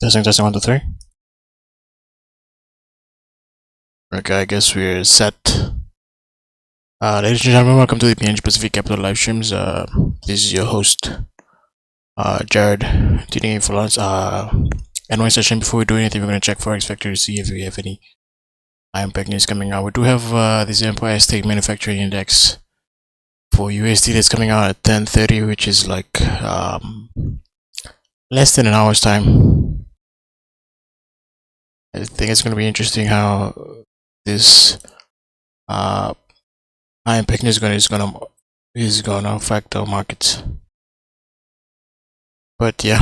Testing 1, 2, 3. Okay, I guess we're set. Ladies and gentlemen, welcome to the PNG Pacific Capital live streams. This is your host, Jared, tuning in for lunch. Anyway, session. Before we do anything, we're going to check Forex Factory to see if we have any impact news coming out. We do have this Empire State Manufacturing Index for USD that's coming out at 10:30, which is like less than an hour's time. I think it's going to be interesting how this impact news is gonna affect our markets. But yeah.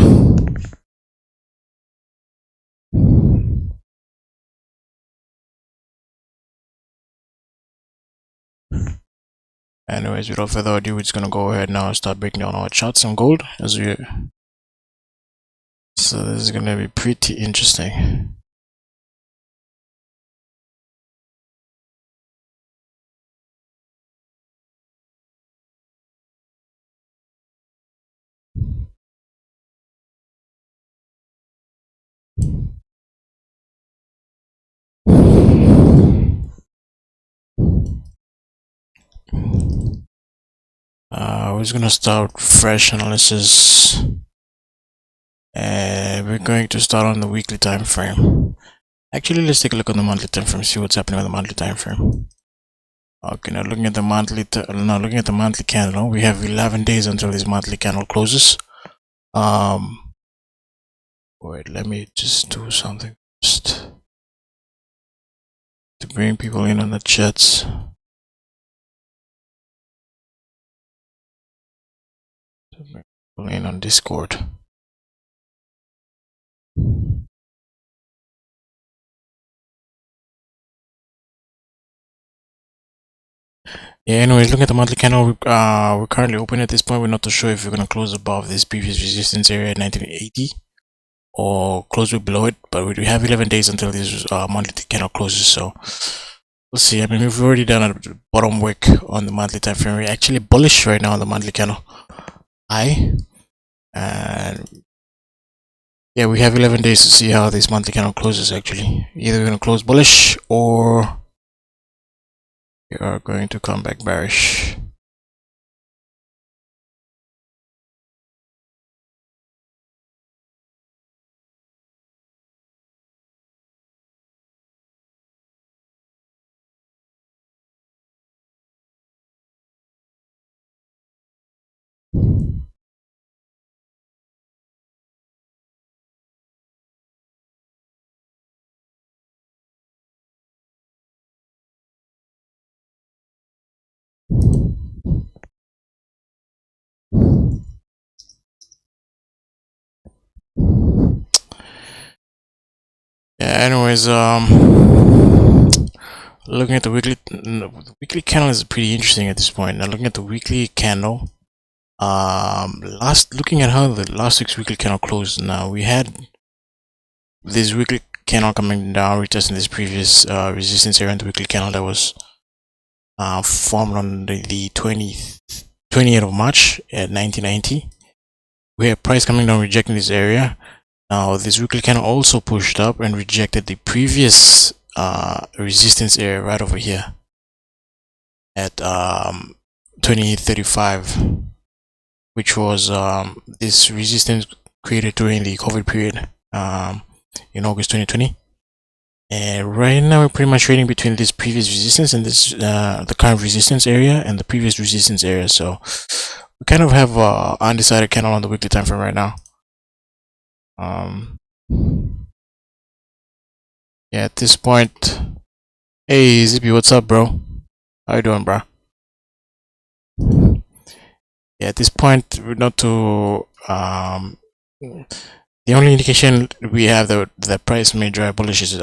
Anyways, without further ado, we're just gonna go ahead now and start breaking down our charts on gold so this is gonna be pretty interesting. We're just gonna start fresh analysis, and we're going to start on the weekly time frame. Actually, let's take a look on the monthly time frame, see what's happening on the monthly time frame. Okay, now looking at the monthly candle, we have 11 days until this monthly candle closes. Wait, let me just do something first to bring people in on the chats. In on Discord. Yeah, anyways, looking at the monthly candle, we're currently open at this point. We're not too sure if we're gonna close above this previous resistance area at 1980 or close below it, but we do have 11 days until this monthly candle closes, so we'll see. I mean, we've already done a bottom wick on the monthly time frame. We're actually bullish right now on the monthly candle high, and yeah, we have 11 days to see how this monthly candle closes. Actually, either we're gonna close bullish or we are going to come back bearish. Yeah, anyways, looking at the weekly candle is pretty interesting at this point. Now looking at the weekly candle, looking at how the last week's weekly candle closed. Now we had this weekly candle coming down, retesting this previous resistance area in the weekly candle that was formed on the 20th of March at 1990. We have price coming down, rejecting this area. Now this weekly candle also pushed up and rejected the previous resistance area right over here at 2035, which was this resistance created during the COVID period in August 2020. And right now we're pretty much trading between this previous resistance and this the current resistance area and the previous resistance area. So we kind of have undecided candle on the weekly time frame right now. Yeah, at this point, hey Zippy, what's up, bro? How you doing, bro? Yeah, at this point, we're not too the only indication we have that the price may drive bullish is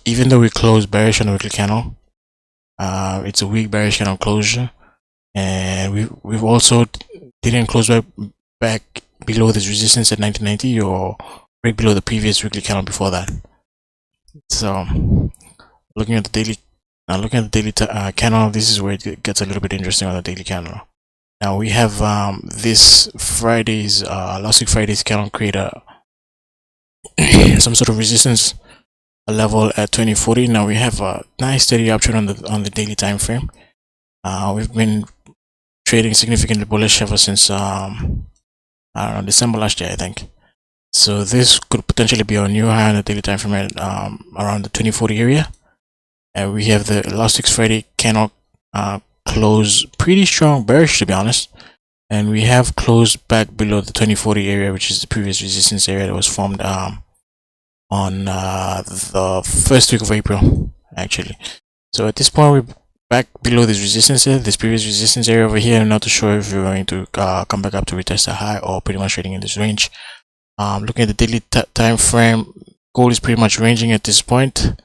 even though we closed bearish on the weekly candle, it's a weak bearish candle closure, and we've also didn't close back below this resistance at 1990 or break below the previous weekly candle before that. So looking at the daily candle, this is where it gets a little bit interesting on the daily candle. Now we have this last week Friday's candle create a some sort of resistance level at 2040. Now we have a nice steady uptrend on the daily time frame. We've been trading significantly bullish ever since I don't know, December last year, I think. So this could potentially be our new high on the daily time frame at around the 2040 area. And we have the last week's Friday candle close pretty strong bearish, to be honest. And we have closed back below the 2040 area, which is the previous resistance area that was formed on the first week of April, actually. So at this point, we're back below this resistance here, this previous resistance area over here. I'm not too sure if we're going to come back up to retest a high or pretty much trading in this range. Looking at the daily time frame, gold is pretty much ranging at this point.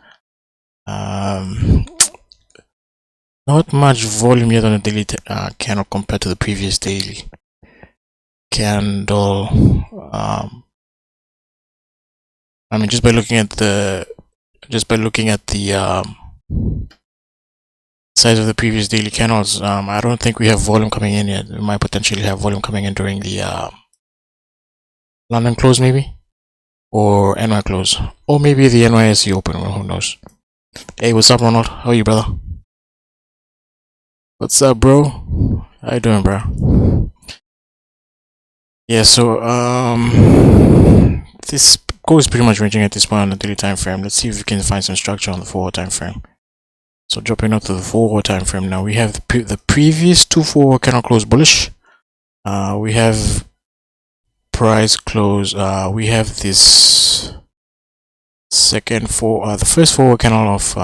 Not much volume yet on the daily candle compared to the previous daily candle. I mean, just by looking at the size of the previous daily candles, I don't think we have volume coming in yet. We might potentially have volume coming in during the London close, maybe, or NY close, or maybe the NYSE open. Well, who knows? Hey, what's up, Ronald? How are you, brother? What's up, bro? How you doing, bro? Yeah, so this goal is pretty much ranging at this point on the daily time frame. Let's see if we can find some structure on the 4-hour time frame. So dropping up to the 4-hour time frame now, we have the previous 2 4-hour candle close bullish. We have price close. We have this second the first 4-hour candle of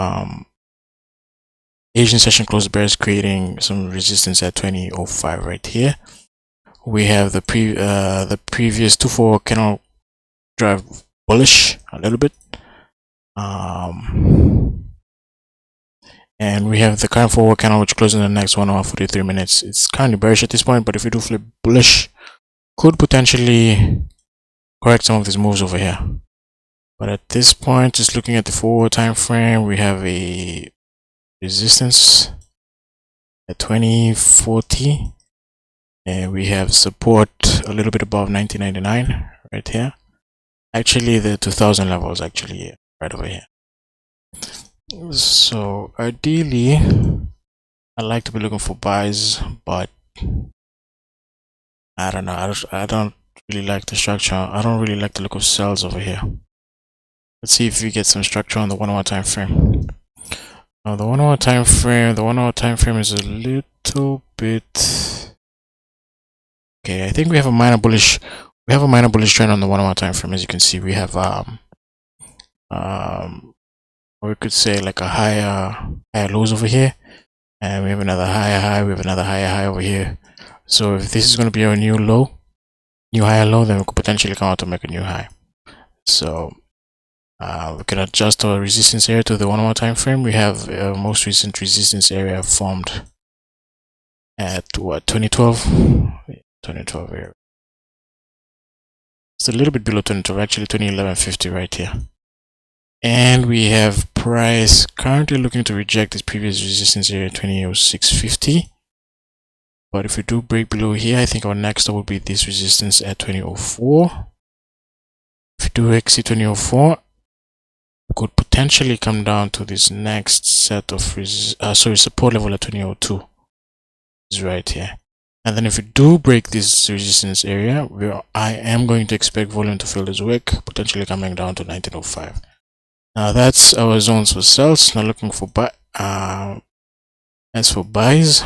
Asian session close bears, creating some resistance at 2005 right here. We have the previous 2 4 candle drive bullish a little bit, and we have the current 4 candle which closes in the next 1 hour 43 minutes. It's kind of bearish at this point, but if we do flip bullish, could potentially correct some of these moves over here. But at this point, just looking at the 4-hour time frame, we have a resistance at 2040, and we have support a little bit above 1999 right here. Actually, the 2000 level is actually right over here. So ideally, I'd like to be looking for buys, but I don't know. I don't really like the structure. I don't really like the look of sells over here. Let's see if we get some structure on the 1 hour time frame. Now the 1 hour time frame is a little bit okay. I think we have a minor bullish trend on the 1 hour time frame. As you can see, we have we could say like a higher lows over here, and we have another higher high, we have another higher high over here. So if this is going to be our new higher low, then we could potentially come out to make a new high. So we can adjust our resistance area to the 1 hour time frame. We have most recent resistance area formed at what, 2012 area. It's a little bit below 2012, actually 2011.50 right here. And we have price currently looking to reject this previous resistance area 2006.50. But if we do break below here, I think our next stop will be this resistance at 2004. If we do exit 2004, could potentially come down to this next set of support level at 2002 is right here. And then if we do break this resistance area, I am going to expect volume to fill this wick, potentially coming down to 1905. Now that's our zones for sells. Now looking for buy. As for buys,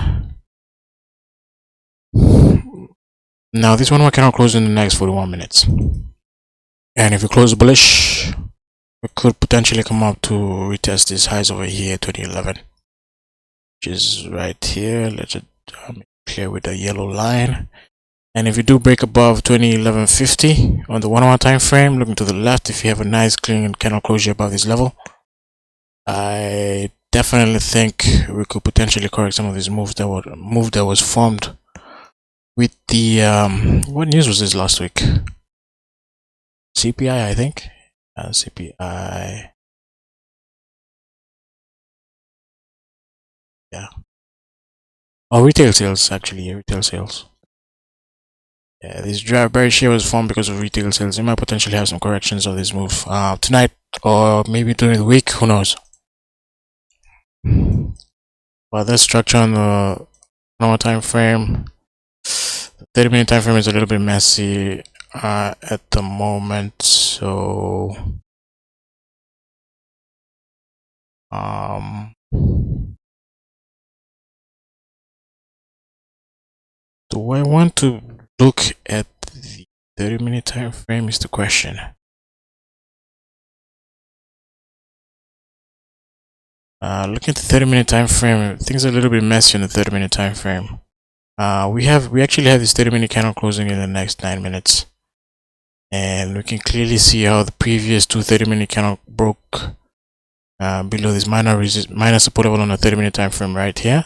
now this one cannot close in the next 41 minutes. And if we close bullish, we could potentially come up to retest these highs over here, 2011, which is right here. Let's just clear with the yellow line. And if you do break above 2011.50 on the 1 hour time frame, looking to the left, if you have a nice clean candle closure above this level, I definitely think we could potentially correct some of these moves that was formed with the what news was this last week? CPI, I think. CPI. Yeah. Oh, retail sales, actually. Retail sales. Yeah, this bearish here was formed because of retail sales. You might potentially have some corrections of this move tonight or maybe during the week. Who knows? But this structure on the normal time frame, the 30-minute time frame is a little bit messy at the moment. So do I want to look at the 30-minute time frame is the question. Looking at the 30-minute time frame, things are a little bit messy on the 30-minute time frame. We actually have this 30-minute candle closing in the next 9 minutes, and we can clearly see how the previous two 30-minute candle broke below this minor support level on the 30-minute time frame right here,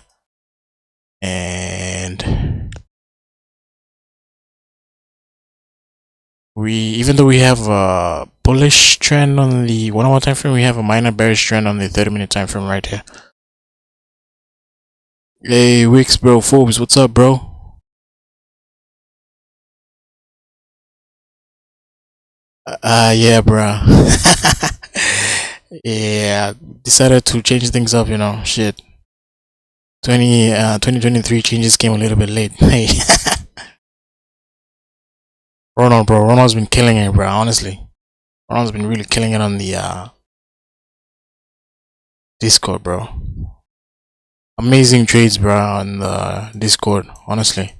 and even though we have a bullish trend on the 1-hour time frame, we have a minor bearish trend on the 30-minute time frame right here. Hey Wix bro, Forbes, what's up bro? Yeah bro. Yeah, decided to change things up, you know, shit. 2023 changes came a little bit late. Hey. Ronald bro, Ronald's been killing it bro, honestly. Ronald's been really killing it on the Discord bro. Amazing trades bro on the Discord, honestly.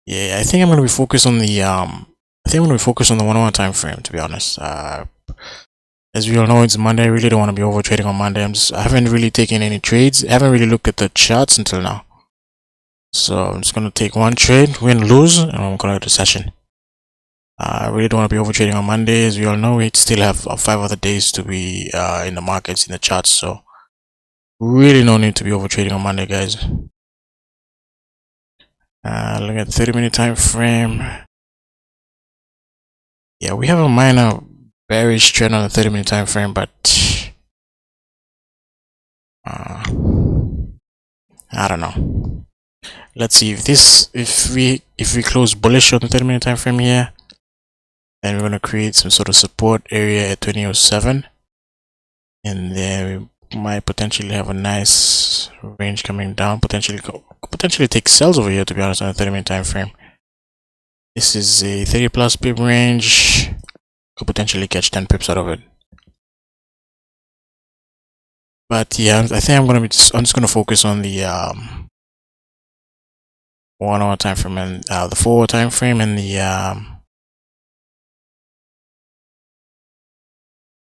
Yeah, I think I'm gonna be focused on the I think I'm gonna be focused on the 1-hour time frame, to be honest. As we all know, it's Monday. I really don't want to be over trading on Monday. I haven't really taken any trades. I haven't really looked at the charts until now. So I'm just gonna take one trade, win, lose, and I'm gonna get the session. I really don't want to be over trading on Monday. As we all know, we still have 5 other days to be in the markets, in the charts. So really no need to be over trading on Monday, guys. Look at 30-minute time frame. Yeah, we have a minor bearish trend on the 30-minute time frame, but I don't know. Let's see if we close bullish on the 30-minute time frame here, then we're gonna create some sort of support area at 2007, and then we might potentially have a nice range coming down. Potentially take sells over here, to be honest, on the 30-minute time frame. This is a 30 plus pip range. Could potentially catch 10 pips out of it. But yeah, I think I'm just gonna focus on the 1-hour time frame and the 4-hour time frame and the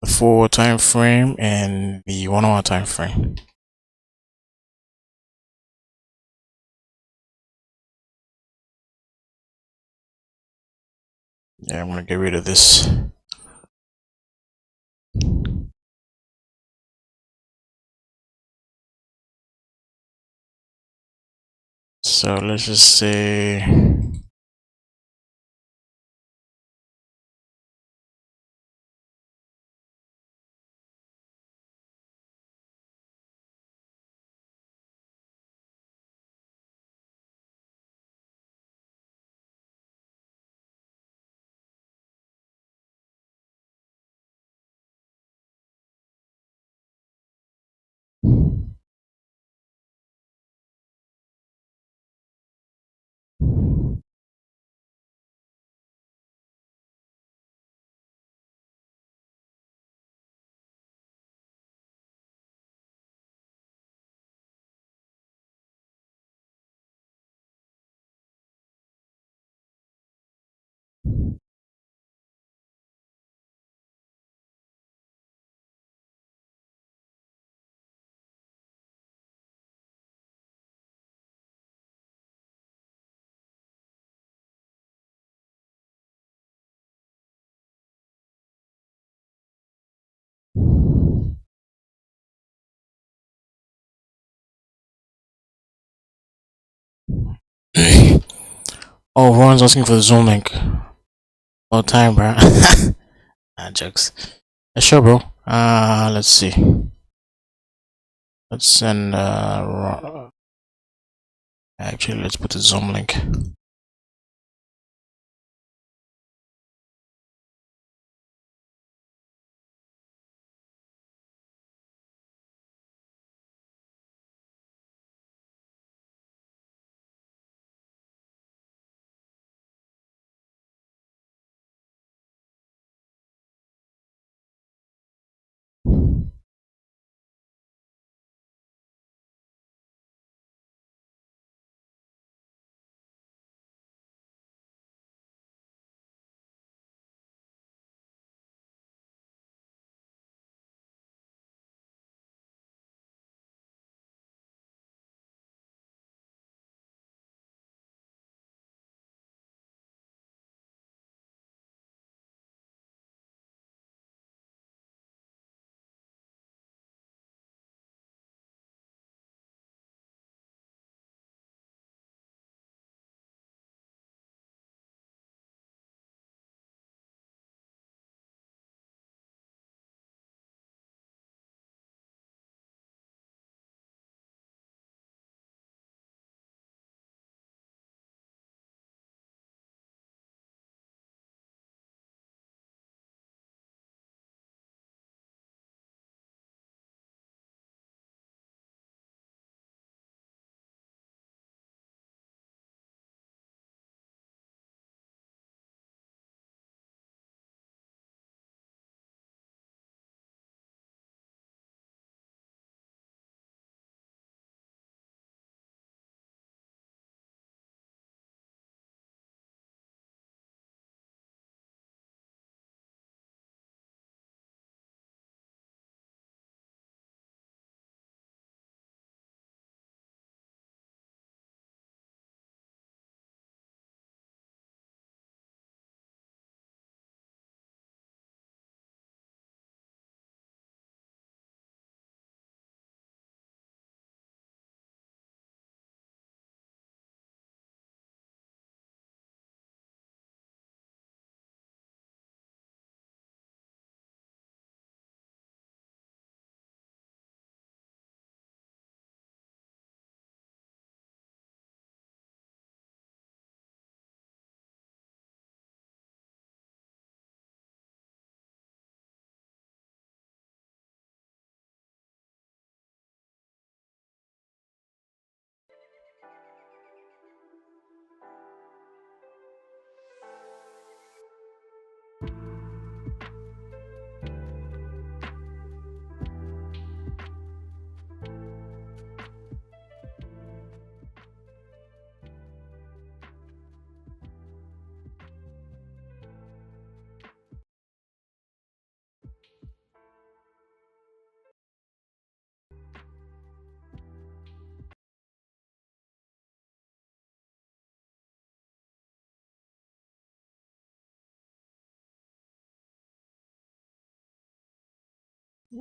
4-hour time frame and the 1-hour time frame. Yeah, I'm gonna get rid of this. So let's just say Oh, Ron's asking for the Zoom link. All time, bro. Jokes. Sure, bro. Let's see. Let's send Ron. Actually, let's put the Zoom link.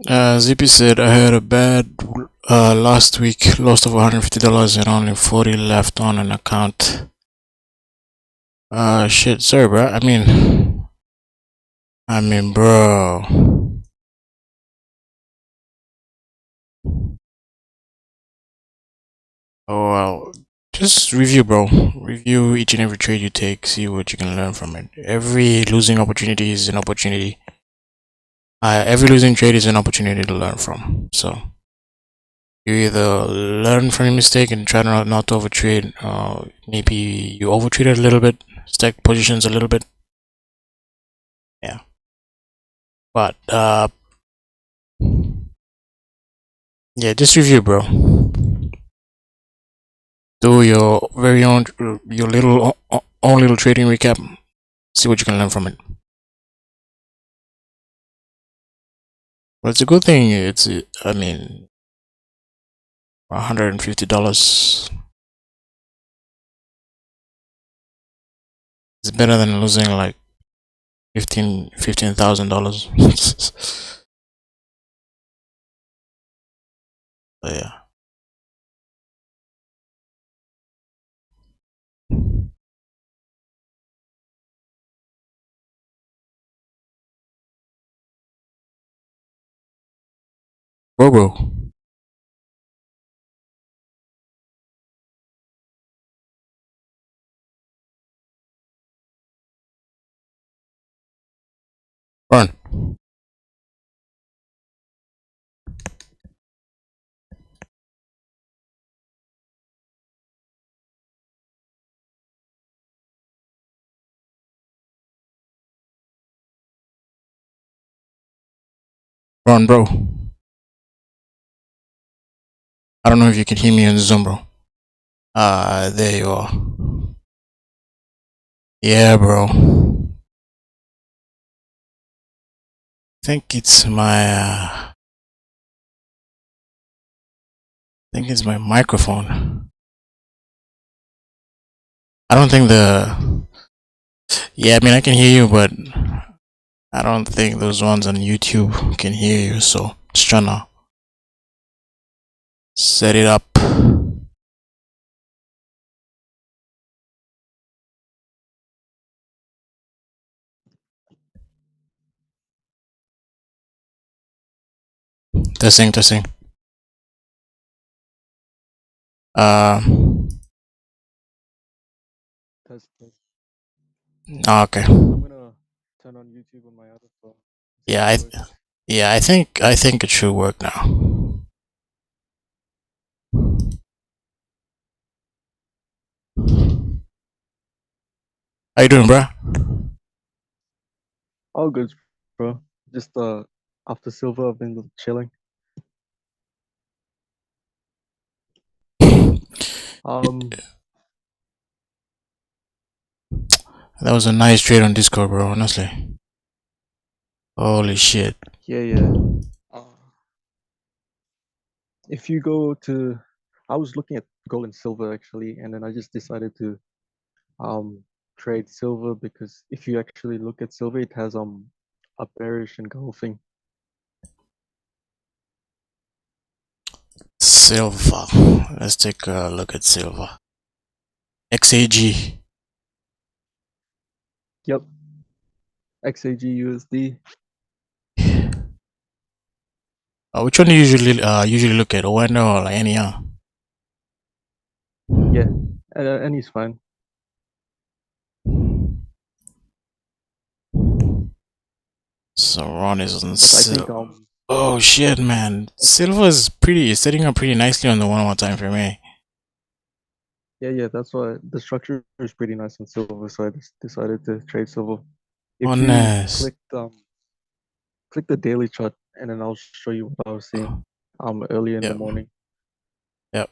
ZP said I had a bad last week, lost over $150 and only 40 left on an account. Shit, sorry, bro. Bro. Oh well, just review, bro. Review each and every trade you take. See what you can learn from it. Every losing opportunity is an opportunity. Every losing trade is an opportunity to learn from. So you either learn from your mistake and try not to overtrade. Maybe you overtraded a little bit, stack positions a little bit. Yeah, but yeah, just review, bro. Do your very own, your little own little trading recap. See what you can learn from it. Well, it's a good thing. $150 is better than losing like $15,000. But yeah. Bro. Run. Run, bro. I don't know if you can hear me on the Zoom, bro. There you are. Yeah, bro. Think it's my think it's my microphone. I don't think the yeah, I mean I can hear you, but I don't think those ones on YouTube can hear you, so just trying to set it up. Testing. Uh Test, test. okay. I'm gonna turn on YouTube on my other phone. See if Yeah, it works. I think it should work now. How you doing, bro? All good, bro. Just after silver, I've been chilling. Um, That was a nice trade on Discord, bro, honestly. Holy shit. yeah. Uh, if you go to, I was looking at gold and silver actually, and then I just decided to um trade silver because if you actually look at silver, it has a bearish engulfing. Silver. Let's take a look at silver. XAG. Yep, xauusd. Which one do you usually look at? ON or like any Yeah, and he's fine. So Ron is on But I think silver. Oh shit, man! Silver is pretty setting up pretty nicely on the 1 hour time frame. Eh? yeah, that's why the structure is pretty nice on silver, so I just decided to trade silver. If you Honest. click the daily chart, and then I'll show you what I was seeing early in the Yep. morning. Yep.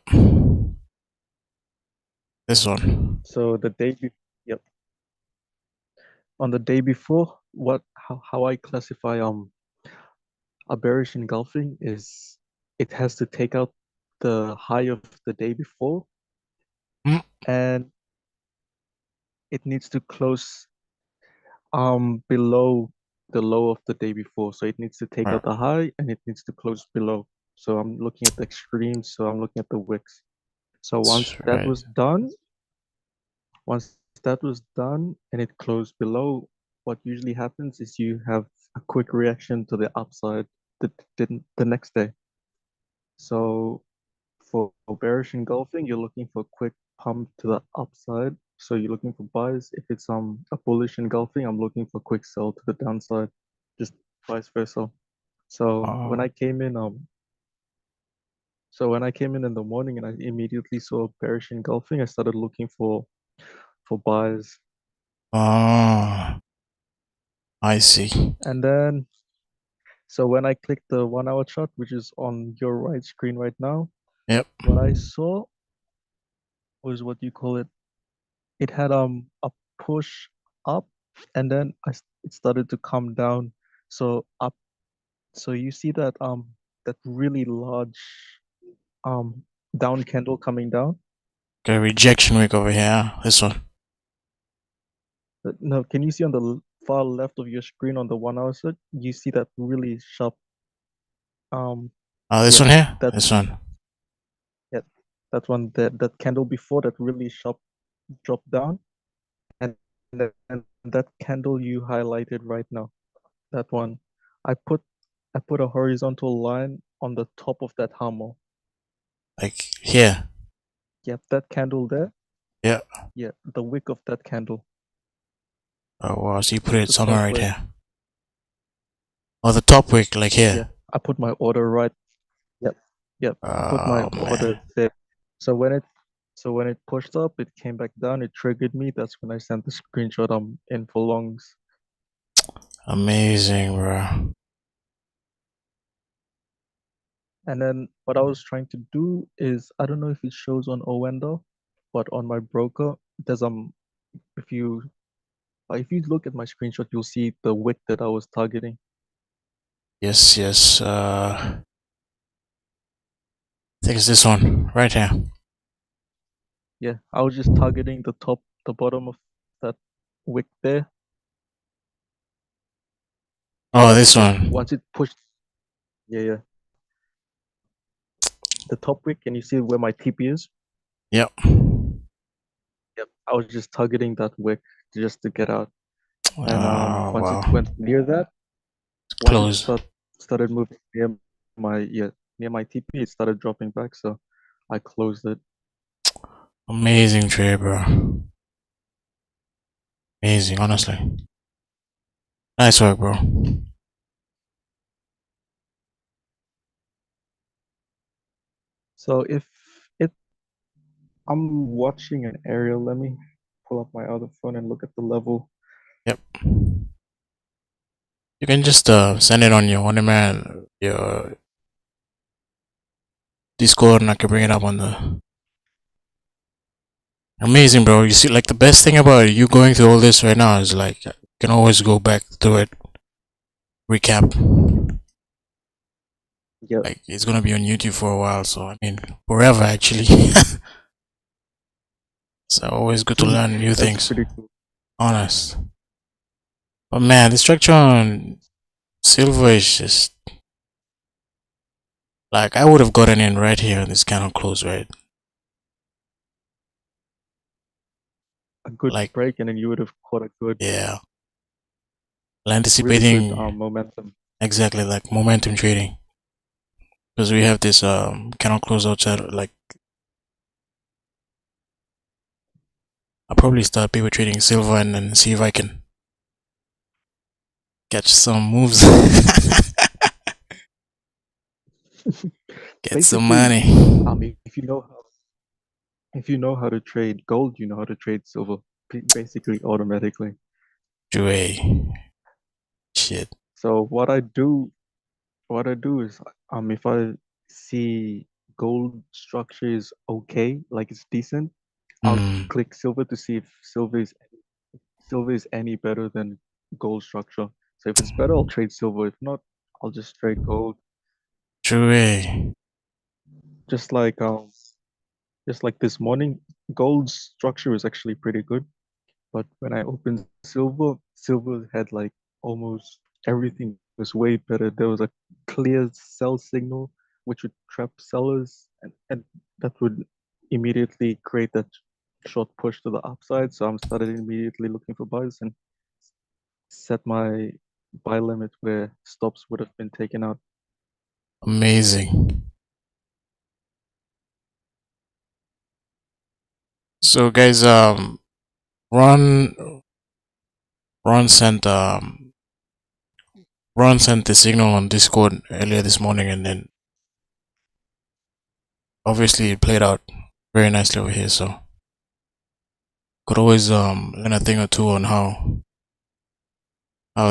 This one. So yep, on the day before, how I classify a bearish engulfing is it has to take out the high of the day before, Mm, and it needs to close below the low of the day before. So it needs to take right. out the high and it needs to close below. So I'm looking at the extremes. So I'm looking at the wicks. So That's right. once that was done and it closed below, what usually happens is you have a quick reaction to the upside the next day. So for bearish engulfing, you're looking for a quick pump to the upside. So you're looking for buys. If it's a bullish engulfing, I'm looking for quick sell to the downside, just vice versa. So when Oh. I came in, so when I came in the morning and I immediately saw bearish engulfing, I started looking for buys. Oh. I see. And then so when I clicked the 1 hour chart, which is on your right screen right now, Yep. what I saw was what you call it. It had a push up, and then it started to come down. So up. So you see that really large um down candle coming down. Okay, rejection wick over here. This one. No, can you see on the far left of your screen on the 1 hour set? You see that really sharp This yeah one here. that This one. yeah that one that candle before that really sharp drop down, and then that candle you highlighted right now, that one, I put I put a horizontal line on the top of that hammer. Like here. Yep, that candle there. Yeah. Yeah, the wick of that candle. Oh wow, so you put it The somewhere top right wick. here. Or the top wick, like Yeah, here. I put my order right. Yep, yep. I put my Oh order man. there. So when it so when it pushed up, it came back down, it triggered me. That's when I sent the screenshot I'm in for longs. Amazing, bro. And then what I was trying to do is I don't know if it shows on Owendo, but on my broker, there's if you if you look at my screenshot, you'll see the wick that I was targeting. Yes, yes. I think it's this one right here. Yeah, I was just targeting the bottom of that wick there. Oh, this Yeah, one. once it pushed, yeah, yeah, the top wick, and you see where my TP is. Yep. Yep, I was just targeting that wick just to get out. And Oh once it wow. went near that, once it Close. started moving near my TP, it started dropping back. So I closed it. Amazing trade, bro. Amazing, honestly. Nice work, bro. So if it, I'm watching an area. Let me pull up my other phone and look at the level. Yep. You can just send it on your man your Discord, and I can bring it up on the. Amazing, bro. You see, like the best thing about you going through all this right now is like you can always go back to it, recap. Yep. Like it's gonna be on YouTube for a while, so I mean forever actually. So always good to learn new That's things. pretty cool. Honest. But man, the structure on silver is just like I would have gotten in right here on this kind of close, right? A good Like break, and then you would have caught yeah, really good anticipating momentum. exactly like momentum trading because we have this cannot close outside. Like I'll probably start paper trading silver and then see if I can catch some moves, get some Basically, money. if you know how to trade gold, you know how to trade silver, basically automatically. Jue. Shit. So what I do is if I see gold structure is okay, like it's decent, I'll Hmm. click silver to see if silver is any better than gold structure. So if it's better, I'll trade silver. If not, I'll just trade gold. Jue. Just like um just like this morning, gold's structure is actually pretty good. But when I opened silver had like almost everything was way better. There was a clear sell signal which would trap sellers, and that would immediately create that short push to the upside. So I'm started immediately looking for buys and set my buy limit where stops would have been taken out. Amazing. So guys, Ron Ron sent Ron sent the signal on Discord earlier this morning, and then obviously it played out very nicely over here. So could always learn a thing or two on how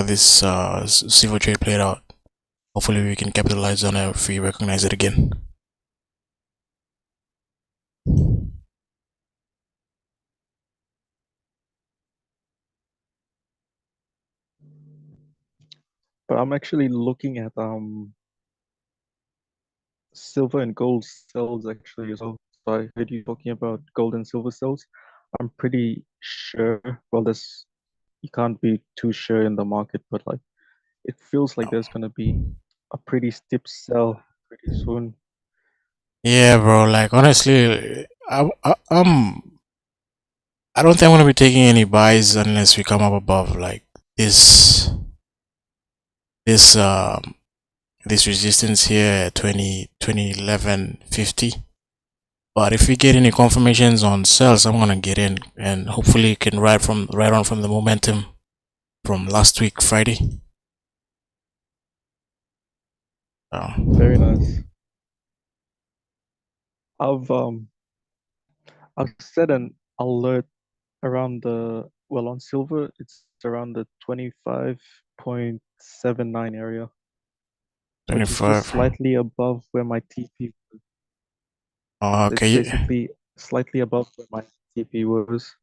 this silver trade played out. Hopefully we can capitalize on it if we recognize it again. But I'm actually looking at silver and gold cells actually as well. So I heard you talking about gold and silver cells. I'm pretty sure. Well, this you can't be too sure in the market, but like it feels like there's gonna be a pretty steep sell pretty soon. Yeah, bro. Like honestly, I don't think I'm gonna be taking any buys unless we come up above like this this resistance here at 2011.50. But if we get any confirmations on sells, I'm gonna get in and hopefully can ride on from the momentum from last week Friday. Very nice. I've set an alert around on silver it's around the 25.79 area, which is just 25. slightly above where my TP was. It's Okay. basically slightly above where my TP was.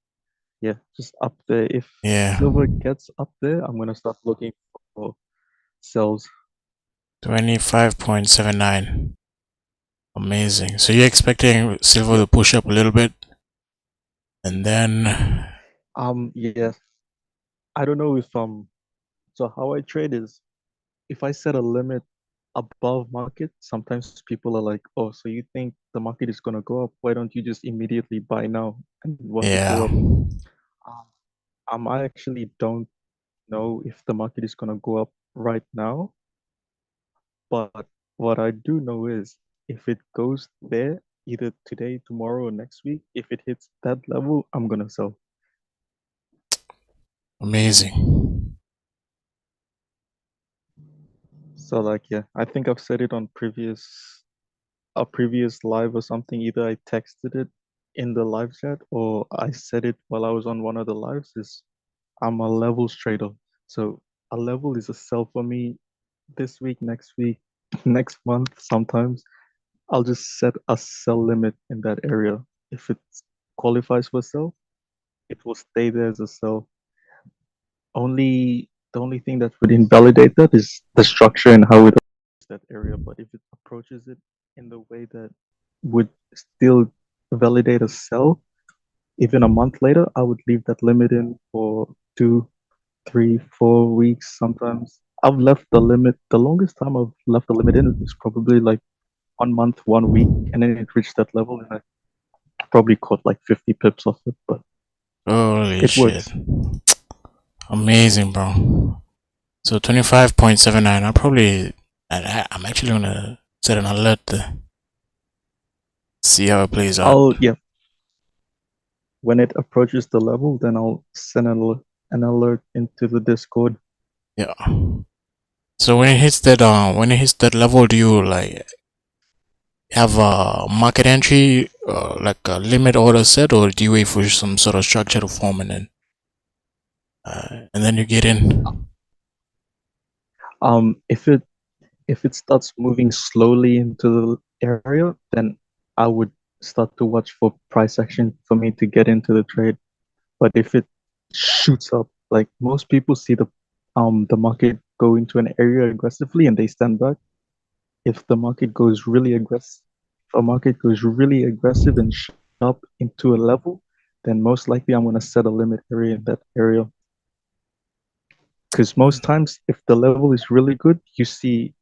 Yeah, just up there. If Yeah. silver gets up there, I'm gonna start looking for sells. 25.79. Amazing. So you're expecting silver Yep. to push up a little bit and then Yes. I don't know if so how I trade is if I set a limit above market, sometimes people are like, "Oh, so you think the market is gonna go up? Why don't you just immediately buy now and watch it yeah. go up?" Um, I actually don't know if the market is gonna go up right now, but what I do know is if it goes there, either today, tomorrow, or next week, if it hits that level, I'm gonna sell. Amazing. So like yeah, I think I've said it on a previous live or something. Either I texted it in the live chat or I said it while I was on one of the lives. Is I'm a levels trader. So a level is a sell for me this week, next month. Sometimes I'll just set a sell limit in that area. If it qualifies for sell, it will stay there as a sell. The only thing that would invalidate that is the structure and how it approaches that area. But if it approaches it in the way that would still validate a sell, even a month later, I would leave that limit in for 2, 3, 4 weeks sometimes. I've left the limit, the longest time I've left the limit in is probably like 1 month, 1 week, and then it reached that level and I probably caught like 50 pips off it, but Holy it shit. works. Amazing, bro. So 25.79. I'm actually gonna set an alert to see how it plays out. Yeah, when it approaches the level, then I'll send an alert into the Discord. Yeah. So when it hits that level, do you like have a market entry, like a limit order set, or do you wait for some sort of structure to form and then you get in? Um, if it if it starts moving slowly into the area, then I would start to watch for price action for me to get into the trade. But if it shoots up, like most people see the market go into an area aggressively and they stand back. If the market goes really aggressive, if a market goes really aggressive and sharp into a level, then most likely I'm gonna set a limit area in that area. Because most times, if the level is really good, you see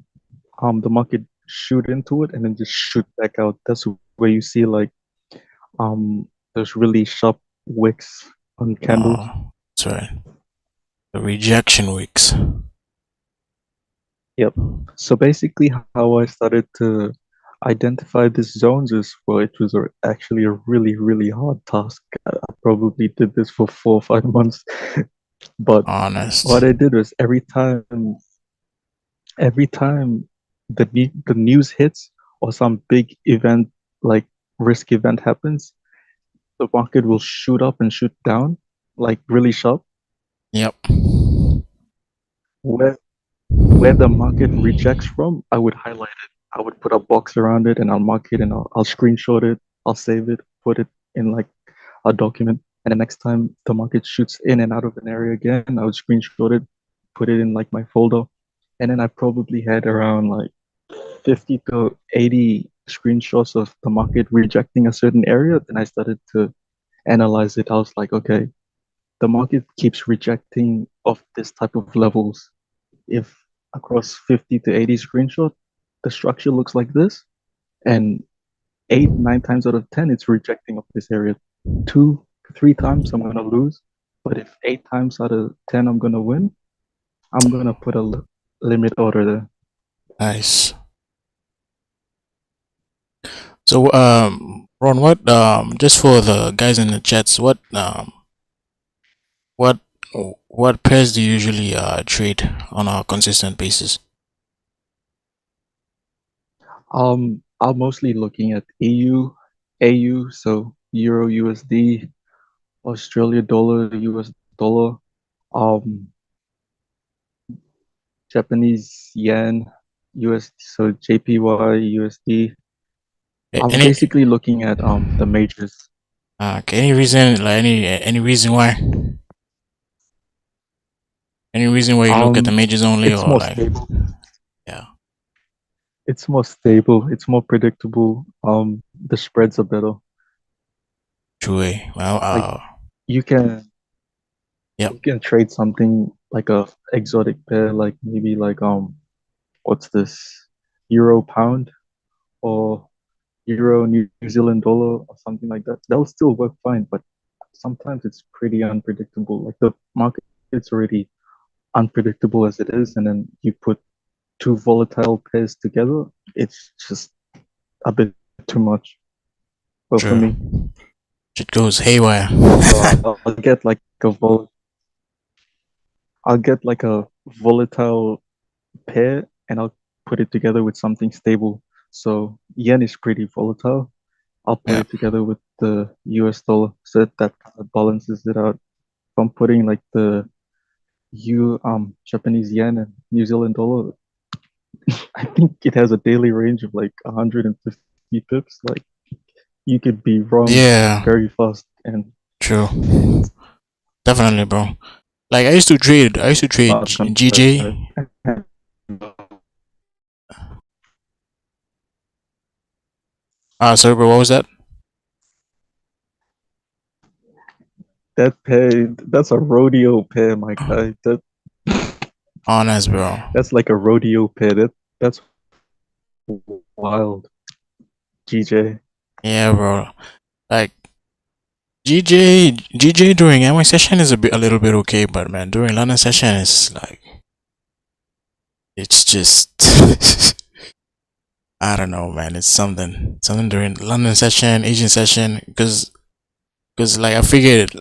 the market shoot into it and then just shoot back out. That's where you see like those really sharp wicks on candles. That's right. The rejection weeks. Yep. So basically, how I started to identify these zones is well, it was actually a really hard task. I probably did this for 4 or 5 months, but Honest. what I did was every time the news hits or some big event like risk event happens, the market will shoot up and shoot down like really sharp. Yep. Where where the market rejects from, I would highlight it. I would put a box around it and I'll mark it and I'll screenshot it. I'll save it, put it in like a document. And the next time the market shoots in and out of an area again, I would screenshot it, put it in like my folder. And then I probably had around like 50 to 80 screenshots of the market rejecting a certain area. Then I started to analyze it. I was like, okay, the market keeps rejecting of this type of levels. If across 50 to 80 screenshots, the structure looks like this, and 8, 9 times out of 10, it's rejecting of this area. 2, 3 times, I'm gonna lose. But if 8 times out of 10, I'm gonna win, I'm gonna put a limit order there. Nice. So, Ron, what just for the guys in the chats, what what pairs do you usually trade on a consistent basis? I'm mostly looking at AU, so Euro USD, Australia dollar, US dollar, um, Japanese yen, US, so JPY, USD. I'm Any basically looking at the majors. okay, any reason like any reason why? Any reason why you look at the Um, majors only it's or more like stable. yeah, It's more stable. It's more predictable. The spreads are better. true way. Well, Like you can yep, you can trade something like a exotic pair, like maybe like what's this? Euro pound or Euro New Zealand dollar or something like that. They'll still work fine, but sometimes it's pretty unpredictable. Like the market's already unpredictable as it is, and then you put two volatile pairs together, it's just a bit too much. But for true. me, It goes haywire. so I'll get like I'll get like a volatile pair, and I'll put it together with something stable. So yen is pretty volatile. I'll put Yeah, it together with the US dollar, so that kind of balances it out. If I'm putting like the Japanese yen and New Zealand dollar, I think it has a daily range of like 150 pips. Like you could be wrong yeah, very fast, and true. Definitely, bro. Like I used to trade. I used to trade not gonna GJ. Sorry, bro. What was that? that pair. That's a rodeo pair, my guy. Honest, bro. That's like a rodeo pair. That's wild. GJ. Yeah, bro. Like GJ during MY session is a little bit okay, but man, during London session it's like it's just I don't know, man. It's something during London session, Asian session, because like I figured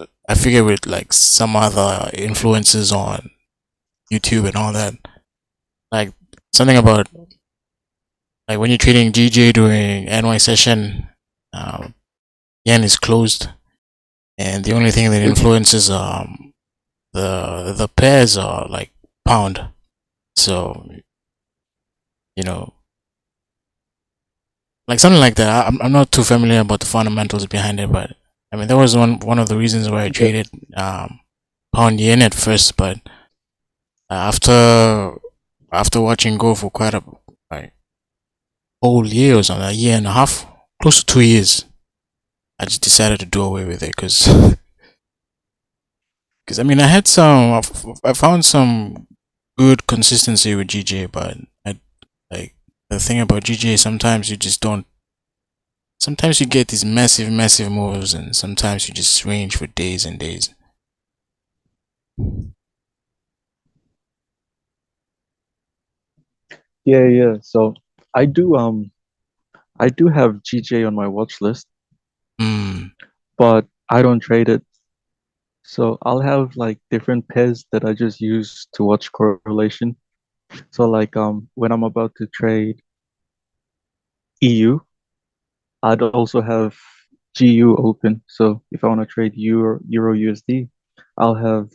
with like some other influences on YouTube and all that, like something about like when you're trading GJ during NY session, um, yen is closed, and the only thing that influences the pairs are like pound. So you know, like something like that. I'm not too familiar about the fundamentals behind it, but I mean that was one of the reasons why I Yeah, traded pound yen at first, but after watching go for quite a like whole year or something, a year and a half, close to 2 years, I just decided to do away with it because I mean I found some good consistency with GJ, but I like the thing about GJ sometimes you just don't. Sometimes you get these massive moves, and sometimes you just range for days and days. yeah. So I do I do have GJ on my watch list, Hmm. but I don't trade it. So I'll have like different pairs that I just use to watch correlation. So like when I'm about to trade EU, I'd also have GU open. So if I want to trade Euro USD, I'll have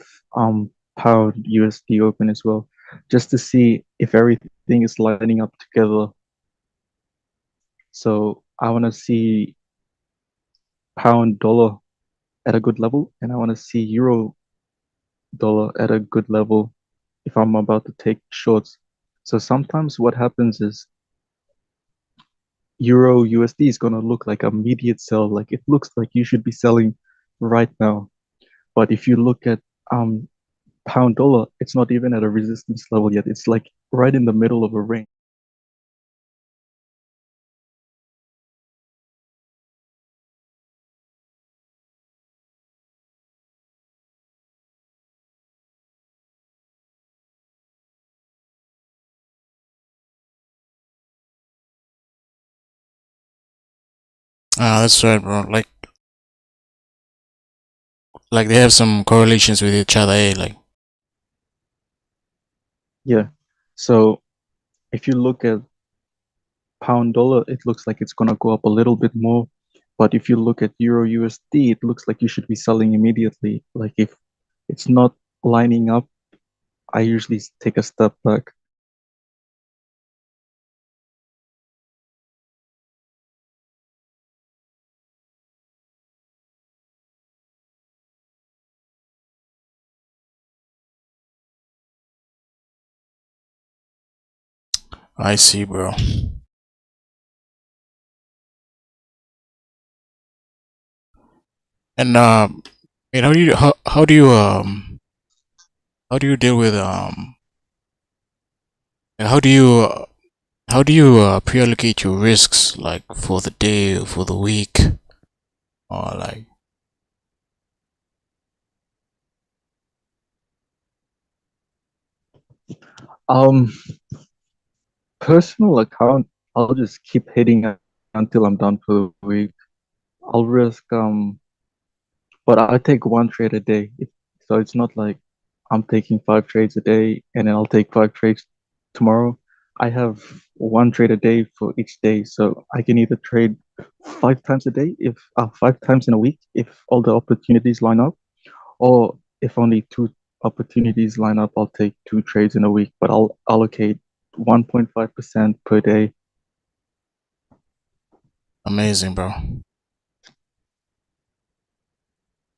pound USD open as well, just to see if everything is lining up together. So I want to see pound dollar at a good level, and I want to see euro dollar at a good level if I'm about to take shorts. So sometimes what happens is euro USD is going to look like a immediate sell, like it looks like you should be selling right now. But if you look at um pound dollar, it's not even at a resistance level yet. It's like right in the middle of a range. Ah, that's right, bro. Like they have some correlations with each other, eh? Like, Yeah. So if you look at pound dollar, it looks like it's gonna go up a little bit more. But if you look at Euro USD, it looks like you should be selling immediately. Like if it's not lining up, I usually take a step back. I see, bro. And wait, how do you deal with and how do you pre-allocate your risks, like for the day or for the week, or like? Um, Personal account, I'll just keep hitting it until I'm done for the week. I'll risk but I take one trade a day. So it's not like I'm taking 5 trades a day and then I'll take 5 trades tomorrow. I have one trade a day for each day. So I can either trade 5 times a day, if 5 times in a week, if all the opportunities line up, or if only two opportunities line up, I'll take 2 trades in a week, but I'll allocate 1.5% per day. Amazing, bro.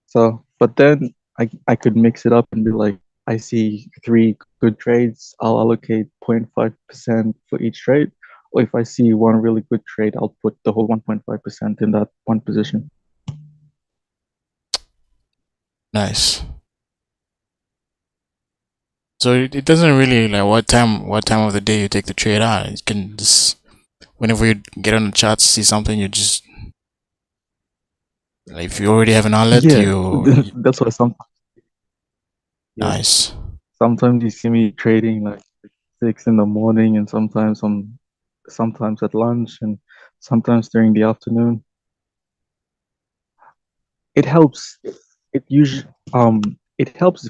So, but then I could mix it up and be like, I see 3 good trades, I'll allocate 0.5% for each trade. Or if I see one really good trade, I'll put the whole 1.5% in that one position. Nice. So it doesn't really like what time of the day you take the trade out. You can just whenever you get on the charts, see something, you just like if you already have an outlet, Yeah, that's why yeah, nice. sometimes you see me trading like 6 in the morning, and sometimes at lunch, and sometimes during the afternoon. It helps. It usually it helps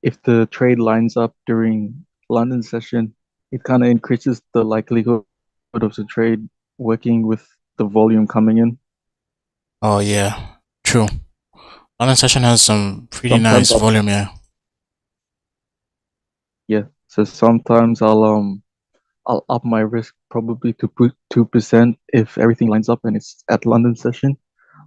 if the trade lines up during London session. It kind of increases the likelihood of the trade working with the volume coming in. Oh yeah, true. Online session has some pretty Sometimes nice volume, yeah. yeah. So sometimes I'll up my risk probably to put 2% if everything lines up and it's at London session.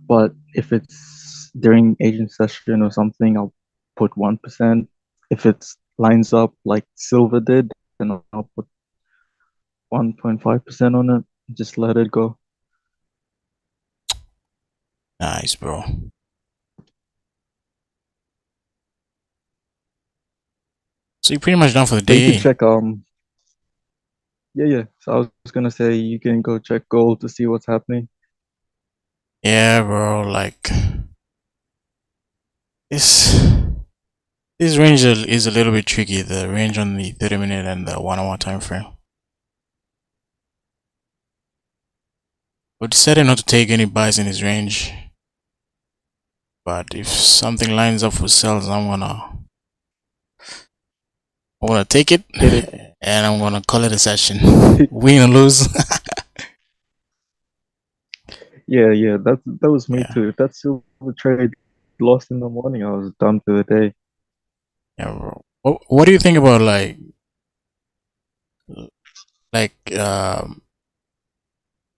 But if it's during Asian session or something, I'll put 1%. If it lines up like silver did, then I'll put 1.5% on it. Just let it go. Nice, bro. So you're pretty much done for the But you could day, eh? check yeah. So I was gonna say you can go check gold to see what's happening. Yeah, bro. Like this this range is a little bit tricky. The range on the 30-minute and the 1 hour time frame. We decided not to take any buys in this range, but if something lines up for sales, I'm gonna take it Hit it. and I'm gonna call it a session. Win or lose. Yeah. That was me Yeah, too. If that silver trade lost in the morning, I was done for the day. yeah, bro. What do you think about like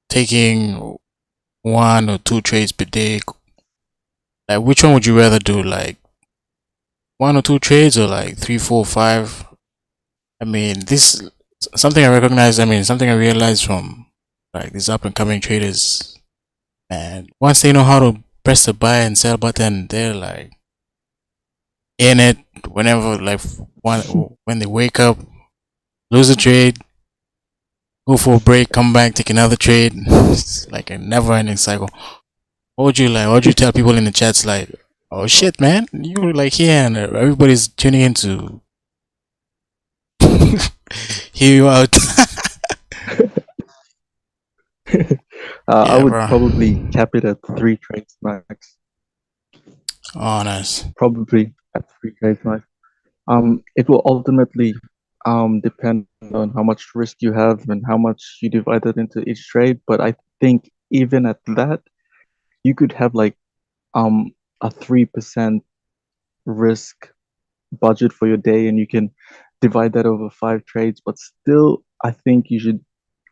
taking 1 or 2 trades per day? Like, which one would you rather do? Like 1 or 2 trades, or like three, four, five? I mean, this something I recognize. I mean, something I realized from like these up and coming traders. And once they know how to press the buy and sell button, they're like in it. Whenever like one when they wake up, lose a trade, go for a break, come back, take another trade. It's like a never-ending cycle. What would you like? What would you tell people in the chats? Like, oh shit, man, you like here, and everybody's tuning in to hear you out. I Yeah, would bro. probably cap it at 3 trades max. Oh, nice. Probably at 3 trades max. It will ultimately depend on how much risk you have and how much you divide it into each trade. But I think even at that, you could have like a 3% risk budget for your day, and you can divide that over 5 trades. But still, I think you should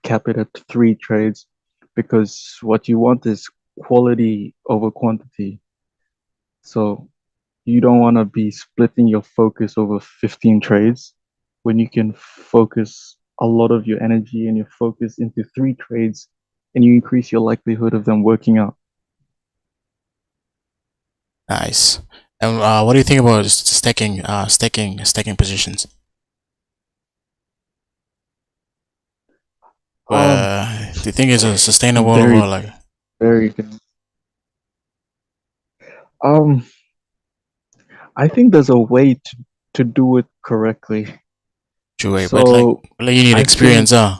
cap it at 3 trades because what you want is quality over quantity. So you don't want to be splitting your focus over 15 trades when you can focus a lot of your energy and your focus into 3 trades, and you increase your likelihood of them working out. Nice. And what do you think about stacking positions? Um, Do you think it's a sustainable very, over like very good. Um, I think there's a way to do it correctly. two-way, but So like you need I think, experience, huh?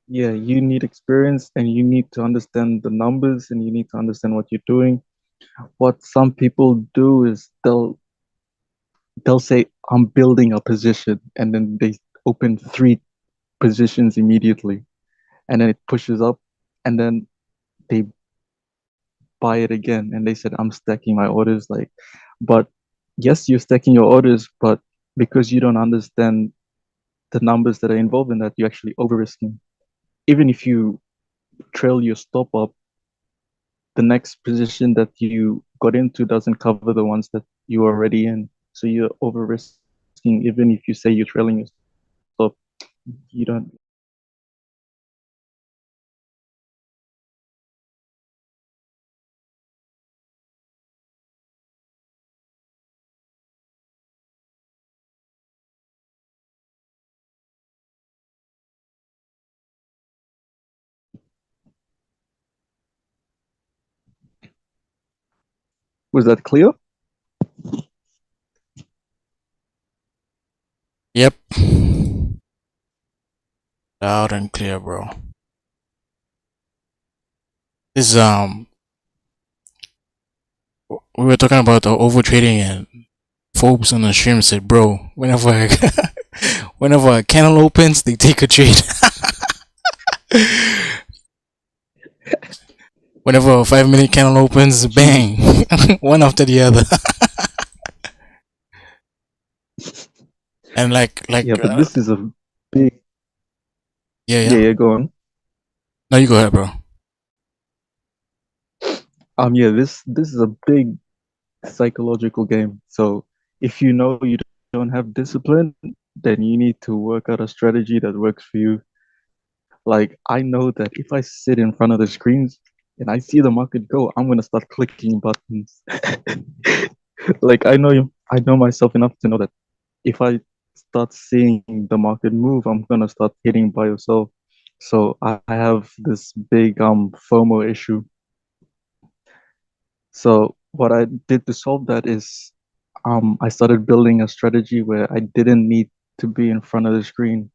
yeah, you need experience and you need to understand the numbers and you need to understand what you're doing. What some people do is they'll say, I'm building a position, and then they open 3 positions immediately, and then it pushes up, and then they buy it again, and they said, I'm stacking my orders. Like, but yes, you're stacking your orders, but because you don't understand the numbers that are involved in that, you're actually over risking. Even if you trail your stop up, the next position that you got into doesn't cover the ones that you are already in. So you're over risking, even if you say you're trailing your stop, you don't. Was that clear? Yep. Loud and clear, bro. This we were talking about over trading, and folks on the stream said, bro, whenever a candle opens, they take a trade. Whenever a 5 minute candle opens, Gee, bang, one after the other. And yeah, but this is a big. yeah, Yeah, yeah. yeah, go on. No, you go ahead, bro. Yeah, this is a big psychological game. So if you know you don't have discipline, then you need to work out a strategy that works for you. Like I know that if I sit in front of the screens and I see the market go, I'm gonna start clicking buttons. Like I know myself enough to know that if I start seeing the market move, I'm gonna start hitting by yourself. So I have this big FOMO issue. So what I did to solve that is I started building a strategy where I didn't need to be in front of the screen.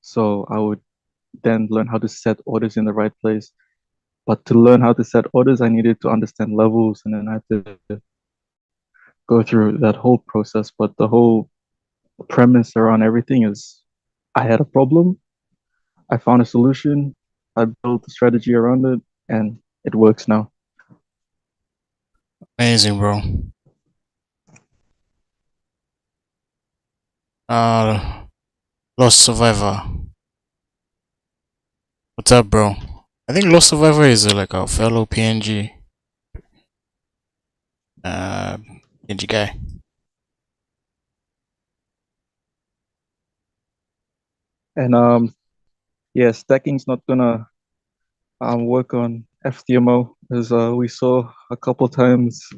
So I would then learn how to set orders in the right place. But to learn how to set orders, I needed to understand levels, and then I had to go through that whole process. But the whole premise around everything is I had a problem, I found a solution, I built a strategy around it, and it works now. Amazing, bro. Uh, Lost Survivor. What's up, bro? I think Lost Survivor is like a fellow uh, PNG guy. And yeah, stacking's not gonna work on FTMO as we saw a couple times.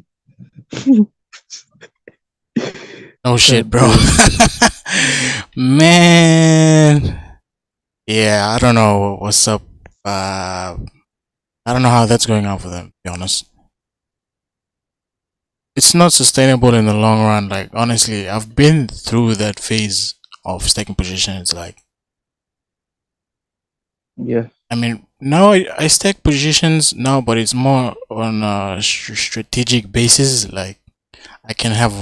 No that shit, bro. the Man. Yeah, I don't know what's up. Uh, I don't know how that's going on for them, to be honest. It's not sustainable in the long run. Like, honestly, I've been through that phase of staking positions. Like, yeah, I mean, now I stack positions now, but it's more on a strategic basis. Like I can have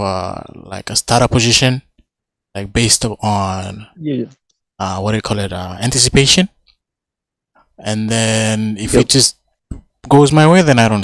like a starter position, like based on Yeah. what do you call it, anticipation, and then if it Yep. just goes my way, then I don't